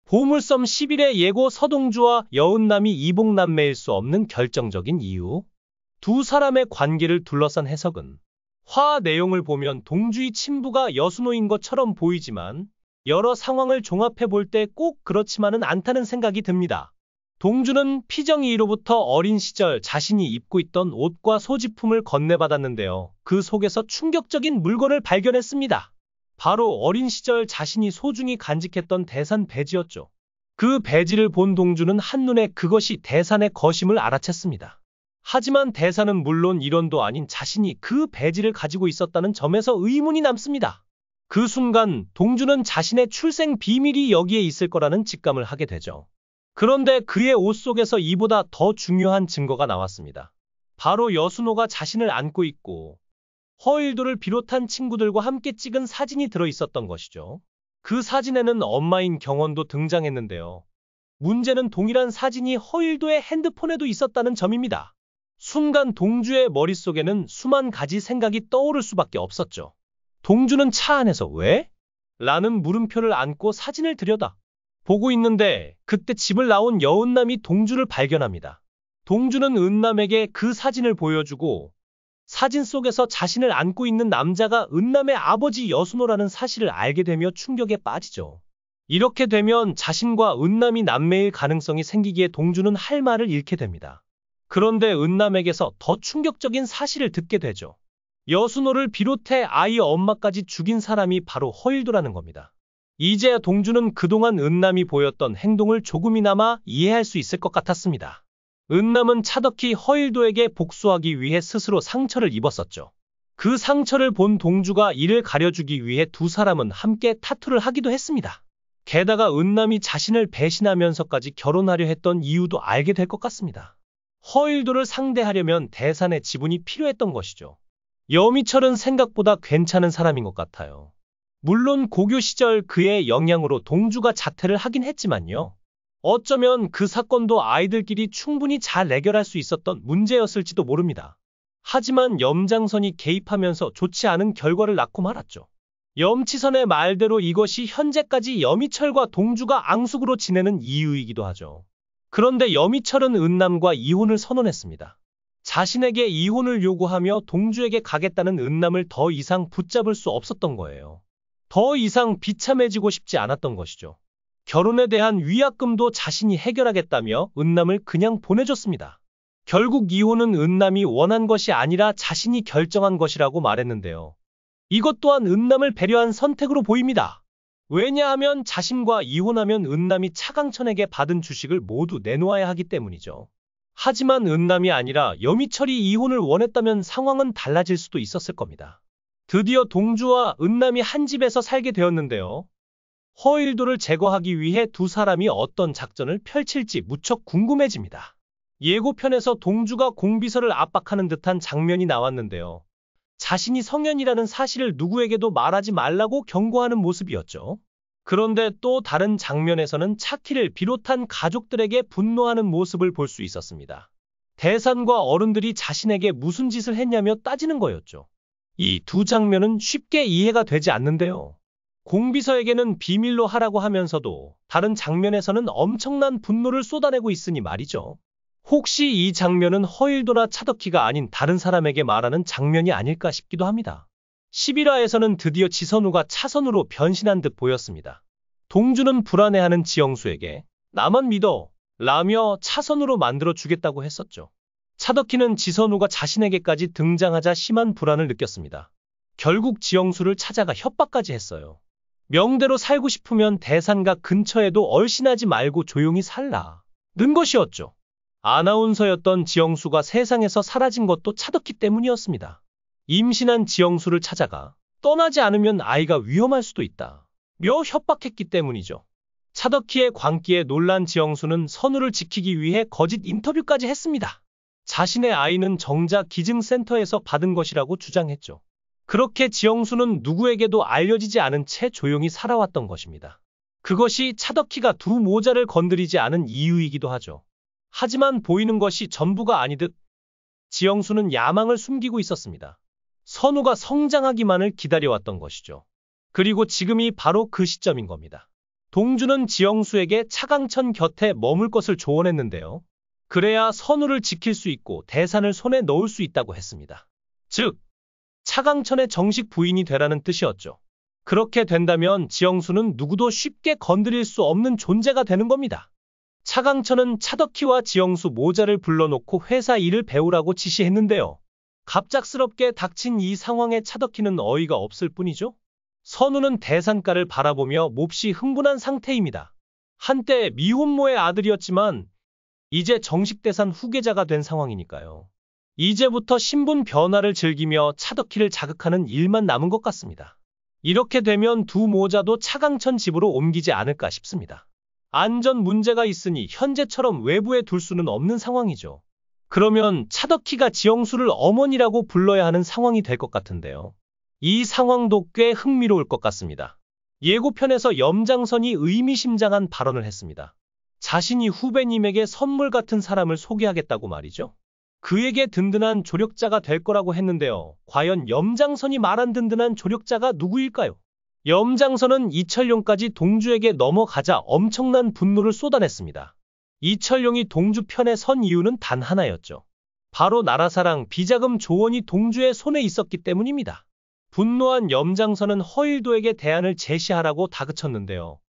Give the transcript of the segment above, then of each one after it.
보물섬 10일의 예고 서동주와 여은남이 이복남매일 수 없는 결정적인 이유. 두 사람의 관계를 둘러싼 해석은 화 내용을 보면 동주의 친부가 여순호인 것처럼 보이지만 여러 상황을 종합해 볼 때 꼭 그렇지만은 않다는 생각이 듭니다. 동주는 피정이로부터 어린 시절 자신이 입고 있던 옷과 소지품을 건네받았는데요. 그 속에서 충격적인 물건을 발견했습니다. 바로 어린 시절 자신이 소중히 간직했던 대산 배지였죠. 그 배지를 본 동주는 한눈에 그것이 대산의 것임을 알아챘습니다. 하지만 대산은 물론 일원도 아닌 자신이 그 배지를 가지고 있었다는 점에서 의문이 남습니다. 그 순간 동주는 자신의 출생 비밀이 여기에 있을 거라는 직감을 하게 되죠. 그런데 그의 옷 속에서 이보다 더 중요한 증거가 나왔습니다. 바로 여순호가 자신을 안고 있고 허일도를 비롯한 친구들과 함께 찍은 사진이 들어있었던 것이죠. 그 사진에는 엄마인 경원도 등장했는데요. 문제는 동일한 사진이 허일도의 핸드폰에도 있었다는 점입니다. 순간 동주의 머릿속에는 수만 가지 생각이 떠오를 수밖에 없었죠. 동주는 차 안에서 왜? 라는 물음표를 안고 사진을 들여다 보고 있는데 그때 집을 나온 여은남이 동주를 발견합니다. 동주는 은남에게 그 사진을 보여주고 사진 속에서 자신을 안고 있는 남자가 은남의 아버지 여순호라는 사실을 알게 되며 충격에 빠지죠. 이렇게 되면 자신과 은남이 남매일 가능성이 생기기에 동주는 할 말을 잃게 됩니다. 그런데 은남에게서 더 충격적인 사실을 듣게 되죠. 여순호를 비롯해 아이 엄마까지 죽인 사람이 바로 허일도라는 겁니다. 이제야 동주는 그동안 은남이 보였던 행동을 조금이나마 이해할 수 있을 것 같았습니다. 은남은 차덕히 허일도에게 복수하기 위해 스스로 상처를 입었었죠. 그 상처를 본 동주가 이를 가려주기 위해 두 사람은 함께 타투를 하기도 했습니다. 게다가 은남이 자신을 배신하면서까지 결혼하려 했던 이유도 알게 될 것 같습니다. 허일도를 상대하려면 대산의 지분이 필요했던 것이죠. 여미철은 생각보다 괜찮은 사람인 것 같아요. 물론 고교 시절 그의 영향으로 동주가 자퇴를 하긴 했지만요. 어쩌면 그 사건도 아이들끼리 충분히 잘 해결할 수 있었던 문제였을지도 모릅니다. 하지만 염장선이 개입하면서 좋지 않은 결과를 낳고 말았죠. 염치선의 말대로 이것이 현재까지 여미철과 동주가 앙숙으로 지내는 이유이기도 하죠. 그런데 여미철은 은남과 이혼을 선언했습니다. 자신에게 이혼을 요구하며 동주에게 가겠다는 은남을 더 이상 붙잡을 수 없었던 거예요. 더 이상 비참해지고 싶지 않았던 것이죠. 결혼에 대한 위약금도 자신이 해결하겠다며 은남을 그냥 보내줬습니다. 결국 이혼은 은남이 원한 것이 아니라 자신이 결정한 것이라고 말했는데요. 이것 또한 은남을 배려한 선택으로 보입니다. 왜냐하면 자신과 이혼하면 은남이 차강천에게 받은 주식을 모두 내놓아야 하기 때문이죠. 하지만 은남이 아니라 여미철이 이혼을 원했다면 상황은 달라질 수도 있었을 겁니다. 드디어 동주와 은남이 한 집에서 살게 되었는데요. 허일도를 제거하기 위해 두 사람이 어떤 작전을 펼칠지 무척 궁금해집니다. 예고편에서 동주가 공비서를 압박하는 듯한 장면이 나왔는데요. 자신이 성현이라는 사실을 누구에게도 말하지 말라고 경고하는 모습이었죠. 그런데 또 다른 장면에서는 차키를 비롯한 가족들에게 분노하는 모습을 볼 수 있었습니다. 대산과 어른들이 자신에게 무슨 짓을 했냐며 따지는 거였죠. 이 두 장면은 쉽게 이해가 되지 않는데요. 공비서에게는 비밀로 하라고 하면서도 다른 장면에서는 엄청난 분노를 쏟아내고 있으니 말이죠. 혹시 이 장면은 허일도나 차덕희가 아닌 다른 사람에게 말하는 장면이 아닐까 싶기도 합니다. 11화에서는 드디어 지선우가 차선우로 변신한 듯 보였습니다. 동주는 불안해하는 지영수에게 나만 믿어 라며 차선우로 만들어주겠다고 했었죠. 차덕희는 지선우가 자신에게까지 등장하자 심한 불안을 느꼈습니다. 결국 지영수를 찾아가 협박까지 했어요. 명대로 살고 싶으면 대산가 근처에도 얼씬하지 말고 조용히 살라는 것이었죠. 아나운서였던 지영수가 세상에서 사라진 것도 차덕희 때문이었습니다. 임신한 지영수를 찾아가 떠나지 않으면 아이가 위험할 수도 있다 며 협박했기 때문이죠. 차덕희의 광기에 놀란 지영수는 선우를 지키기 위해 거짓 인터뷰까지 했습니다. 자신의 아이는 정작 기증센터에서 받은 것이라고 주장했죠. 그렇게 지영수는 누구에게도 알려지지 않은 채 조용히 살아왔던 것입니다. 그것이 차덕희가 두 모자를 건드리지 않은 이유이기도 하죠. 하지만 보이는 것이 전부가 아니듯 지영수는 야망을 숨기고 있었습니다. 선우가 성장하기만을 기다려왔던 것이죠. 그리고 지금이 바로 그 시점인 겁니다. 동주는 지영수에게 차강천 곁에 머물 것을 조언했는데요. 그래야 선우를 지킬 수 있고 대산을 손에 넣을 수 있다고 했습니다. 즉, 차강천의 정식 부인이 되라는 뜻이었죠. 그렇게 된다면 지영수는 누구도 쉽게 건드릴 수 없는 존재가 되는 겁니다. 차강천은 차덕희와 지영수 모자를 불러놓고 회사 일을 배우라고 지시했는데요. 갑작스럽게 닥친 이 상황에 차덕희는 어이가 없을 뿐이죠. 선우는 대산가를 바라보며 몹시 흥분한 상태입니다. 한때 미혼모의 아들이었지만 이제 정식 대산 후계자가 된 상황이니까요. 이제부터 신분 변화를 즐기며 차덕희를 자극하는 일만 남은 것 같습니다. 이렇게 되면 두 모자도 차강천 집으로 옮기지 않을까 싶습니다. 안전 문제가 있으니 현재처럼 외부에 둘 수는 없는 상황이죠. 그러면 차덕희가 지영수를 어머니라고 불러야 하는 상황이 될 것 같은데요. 이 상황도 꽤 흥미로울 것 같습니다. 예고편에서 염장선이 의미심장한 발언을 했습니다. 자신이 후배님에게 선물 같은 사람을 소개하겠다고 말이죠. 그에게 든든한 조력자가 될 거라고 했는데요. 과연 염장선이 말한 든든한 조력자가 누구일까요? 염장선은 이철용까지 동주에게 넘어가자 엄청난 분노를 쏟아냈습니다. 이철용이 동주 편에 선 이유는 단 하나였죠. 바로 나라사랑 비자금 조언이 동주의 손에 있었기 때문입니다. 분노한 염장선은 허일도에게 대안을 제시하라고 다그쳤는데요.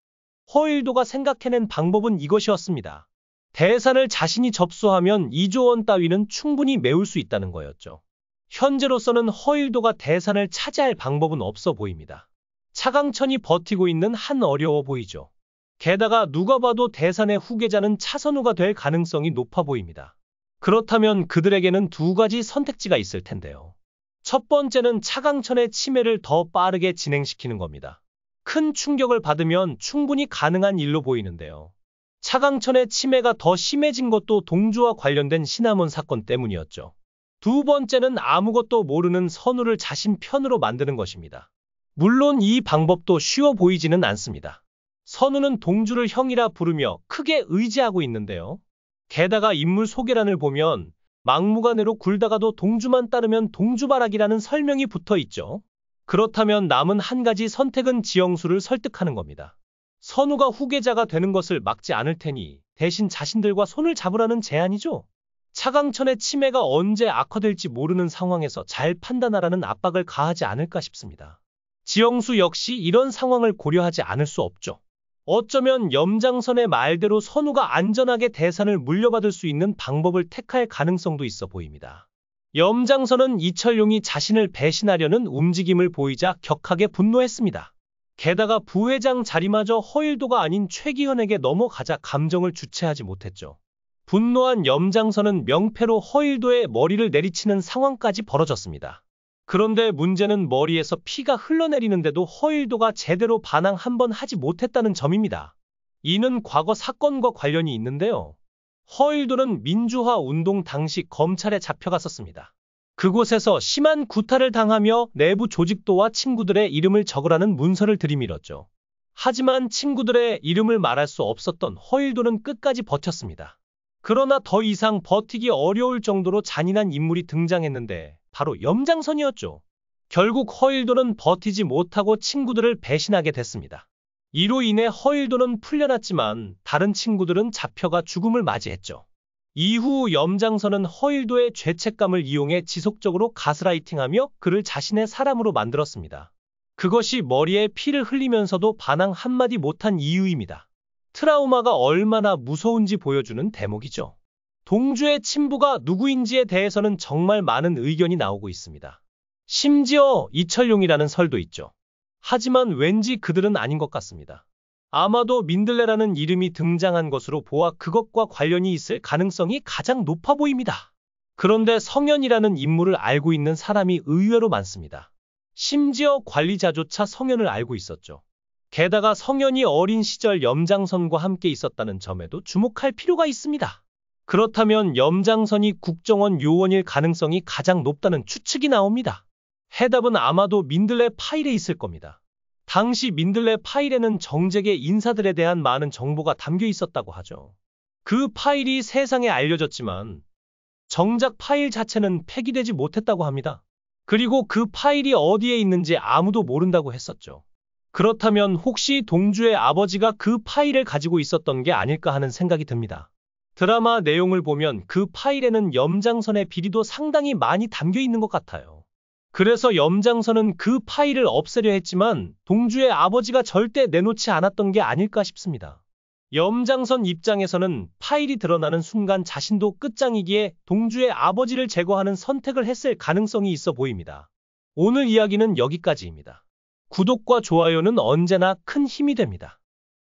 허일도가 생각해낸 방법은 이것이었습니다. 대산을 자신이 접수하면 2조 원 따위는 충분히 메울 수 있다는 거였죠. 현재로서는 허일도가 대산을 차지할 방법은 없어 보입니다. 차강천이 버티고 있는 한 어려워 보이죠. 게다가 누가 봐도 대산의 후계자는 차선우가 될 가능성이 높아 보입니다. 그렇다면 그들에게는 두 가지 선택지가 있을 텐데요. 첫 번째는 차강천의 치매를 더 빠르게 진행시키는 겁니다. 큰 충격을 받으면 충분히 가능한 일로 보이는데요. 차강천의 치매가 더 심해진 것도 동주와 관련된 시나몬 사건 때문이었죠. 두 번째는 아무것도 모르는 선우를 자신 편으로 만드는 것입니다. 물론 이 방법도 쉬워 보이지는 않습니다. 선우는 동주를 형이라 부르며 크게 의지하고 있는데요. 게다가 인물 소개란을 보면 막무가내로 굴다가도 동주만 따르면 동주바락이라는 설명이 붙어 있죠. 그렇다면 남은 한 가지 선택은 지영수를 설득하는 겁니다. 선우가 후계자가 되는 것을 막지 않을 테니 대신 자신들과 손을 잡으라는 제안이죠. 차강천의 치매가 언제 악화될지 모르는 상황에서 잘 판단하라는 압박을 가하지 않을까 싶습니다. 지영수 역시 이런 상황을 고려하지 않을 수 없죠. 어쩌면 염장선의 말대로 선우가 안전하게 대산을 물려받을 수 있는 방법을 택할 가능성도 있어 보입니다. 염장선은 이철용이 자신을 배신하려는 움직임을 보이자 격하게 분노했습니다. 게다가 부회장 자리마저 허일도가 아닌 최기현에게 넘어가자 감정을 주체하지 못했죠. 분노한 염장선은 명패로 허일도의 머리를 내리치는 상황까지 벌어졌습니다. 그런데 문제는 머리에서 피가 흘러내리는데도 허일도가 제대로 반항 한번 하지 못했다는 점입니다. 이는 과거 사건과 관련이 있는데요. 허일도는 민주화 운동 당시 검찰에 잡혀갔었습니다. 그곳에서 심한 구타를 당하며 내부 조직도와 친구들의 이름을 적으라는 문서를 들이밀었죠. 하지만 친구들의 이름을 말할 수 없었던 허일도는 끝까지 버텼습니다. 그러나 더 이상 버티기 어려울 정도로 잔인한 인물이 등장했는데 바로 염장선이었죠. 결국 허일도는 버티지 못하고 친구들을 배신하게 됐습니다. 이로 인해 허일도는 풀려났지만 다른 친구들은 잡혀가 죽음을 맞이했죠. 이후 염장선은 허일도의 죄책감을 이용해 지속적으로 가스라이팅하며 그를 자신의 사람으로 만들었습니다. 그것이 머리에 피를 흘리면서도 반항 한마디 못한 이유입니다. 트라우마가 얼마나 무서운지 보여주는 대목이죠. 동주의 친부가 누구인지에 대해서는 정말 많은 의견이 나오고 있습니다. 심지어 이철용이라는 설도 있죠. 하지만 왠지 그들은 아닌 것 같습니다. 아마도 민들레라는 이름이 등장한 것으로 보아 그것과 관련이 있을 가능성이 가장 높아 보입니다. 그런데 성현이라는 인물을 알고 있는 사람이 의외로 많습니다. 심지어 관리자조차 성현을 알고 있었죠. 게다가 성현이 어린 시절 염장선과 함께 있었다는 점에도 주목할 필요가 있습니다. 그렇다면 염장선이 국정원 요원일 가능성이 가장 높다는 추측이 나옵니다. 해답은 아마도 민들레 파일에 있을 겁니다. 당시 민들레 파일에는 정재계 인사들에 대한 많은 정보가 담겨 있었다고 하죠. 그 파일이 세상에 알려졌지만 정작 파일 자체는 폐기되지 못했다고 합니다. 그리고 그 파일이 어디에 있는지 아무도 모른다고 했었죠. 그렇다면 혹시 동주의 아버지가 그 파일을 가지고 있었던 게 아닐까 하는 생각이 듭니다. 드라마 내용을 보면 그 파일에는 염장선의 비리도 상당히 많이 담겨 있는 것 같아요. 그래서 염장선은 그 파일을 없애려 했지만 동주의 아버지가 절대 내놓지 않았던 게 아닐까 싶습니다. 염장선 입장에서는 파일이 드러나는 순간 자신도 끝장이기에 동주의 아버지를 제거하는 선택을 했을 가능성이 있어 보입니다. 오늘 이야기는 여기까지입니다. 구독과 좋아요는 언제나 큰 힘이 됩니다.